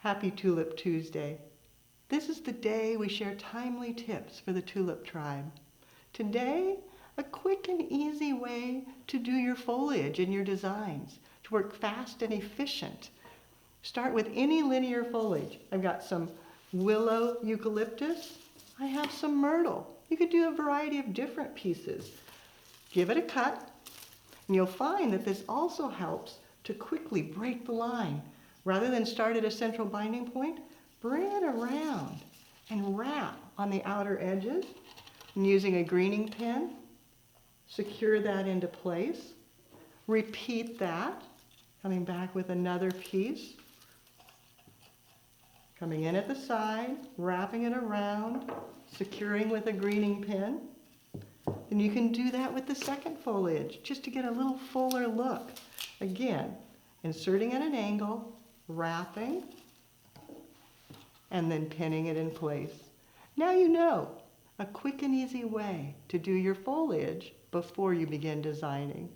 Happy Tulip Tuesday. This is the day we share timely tips for the tulip tribe. Today, a quick and easy way to do your foliage and your designs, to work fast and efficient. Start with any linear foliage. I've got some willow eucalyptus. I have some myrtle. You could do a variety of different pieces. Give it a cut, and you'll find that this also helps to quickly break the line. Rather than start at a central binding point, bring it around and wrap on the outer edges. And using a greening pin, secure that into place. Repeat that, coming back with another piece. Coming in at the side, wrapping it around, securing with a greening pin. And you can do that with the second foliage, just to get a little fuller look. Again, inserting at an angle, wrapping, and then pinning it in place. Now you know a quick and easy way to do your foliage before you begin designing.